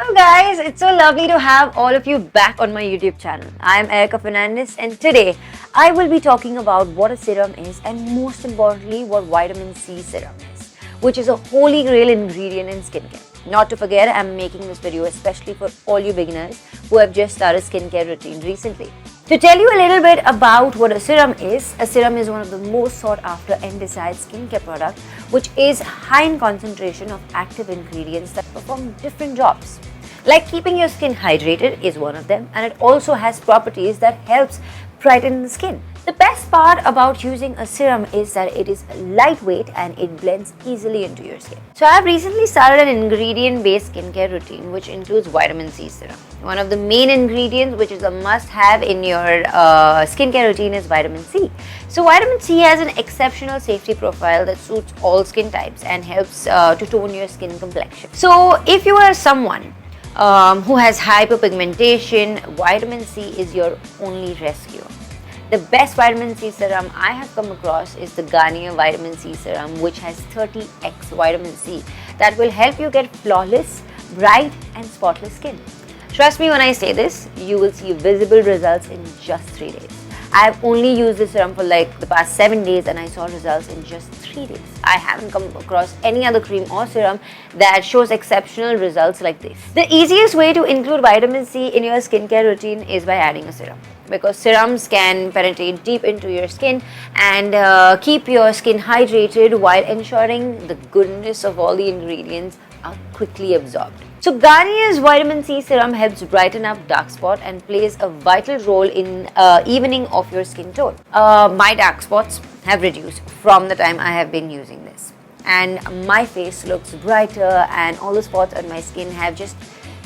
Hello guys, it's so lovely to have all of you back on my YouTube channel. I am Erica Fernandez and today I will be talking about what a serum is and most importantly what vitamin C serum is, which is a holy grail ingredient in skincare. Not to forget, I'm making this video especially for all you beginners who have just started skincare routine recently. To tell you a little bit about what a serum is one of the most sought after and desired skincare product which is high in concentration of active ingredients that perform different jobs. Like keeping your skin hydrated is one of them, and it also has properties that helps brighten the skin. The best part about using a serum is that it is lightweight and it blends easily into your skin. So I have recently started an ingredient-based skincare routine which includes vitamin C serum. One of the main ingredients which is a must-have in your skincare routine is vitamin C. So vitamin C has an exceptional safety profile that suits all skin types and helps to tone your skin complexion. So if you are someone who has hyperpigmentation, vitamin C is your only rescue. The best vitamin C serum I have come across is the Garnier vitamin C serum, which has 30x vitamin C that will help you get flawless, bright and spotless skin. Trust me when I say this, you will see visible results in just 3 days. I have only used this serum for like the past 7 days and I saw results in just 3 days. I haven't come across any other cream or serum that shows exceptional results like this. The easiest way to include vitamin C in your skincare routine is by adding a serum, because serums can penetrate deep into your skin and keep your skin hydrated while ensuring the goodness of all the ingredients are quickly absorbed. So Garnier's vitamin C serum helps brighten up dark spot and plays a vital role in evening of your skin tone. My dark spots have reduced from the time I have been using this, and my face looks brighter and all the spots on my skin have just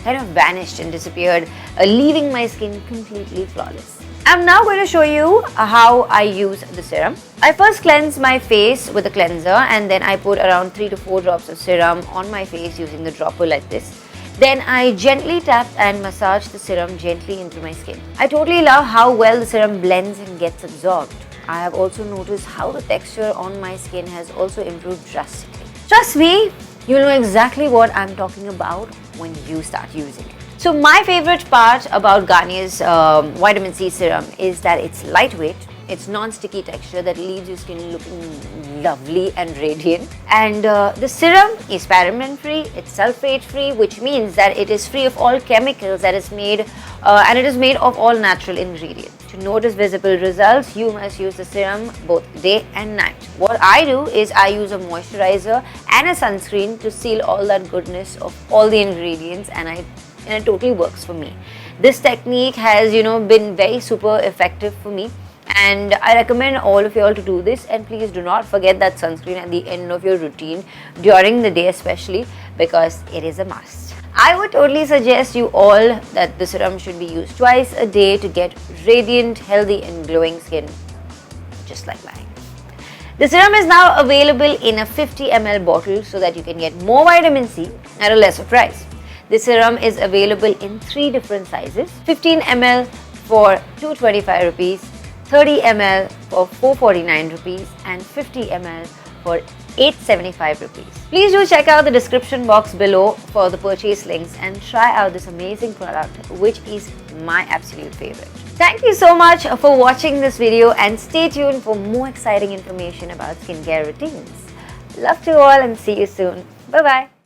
kind of vanished and disappeared, leaving my skin completely flawless. I'm now going to show you how I use the serum. I first cleanse my face with a cleanser and then I put around 3 to 4 drops of serum on my face using the dropper like this. Then I gently tap and massage the serum gently into my skin. I totally love how well the serum blends and gets absorbed. I have also noticed how the texture on my skin has also improved drastically. Trust me, you'll know exactly what I'm talking about when you start using it. So my favorite part about Garnier's vitamin C serum is that it's lightweight, it's non-sticky texture that leaves your skin looking lovely and radiant. And the serum is paraben-free, it's sulfate-free, which means that it is free of all chemicals that is made and it is made of all natural ingredients. To notice visible results, you must use the serum both day and night. What I do is I use a moisturizer and a sunscreen to seal all that goodness of all the ingredients, and it totally works for me. This technique has been very super effective for me, and I recommend all of you all to do this. And please do not forget that sunscreen at the end of your routine during the day especially, because it is a must. I would totally suggest you all that the serum should be used twice a day to get radiant, healthy and glowing skin just like mine. The serum is now available in a 50 ml bottle so that you can get more vitamin C at a lesser price. The serum is available in 3 different sizes: 15 ml for 225 rupees, 30 ml for 449 rupees and 50 ml for 875 rupees. Please do check out the description box below for the purchase links and try out this amazing product, which is my absolute favorite. Thank you so much for watching this video and stay tuned for more exciting information about skincare routines. Love to all and see you soon. Bye bye.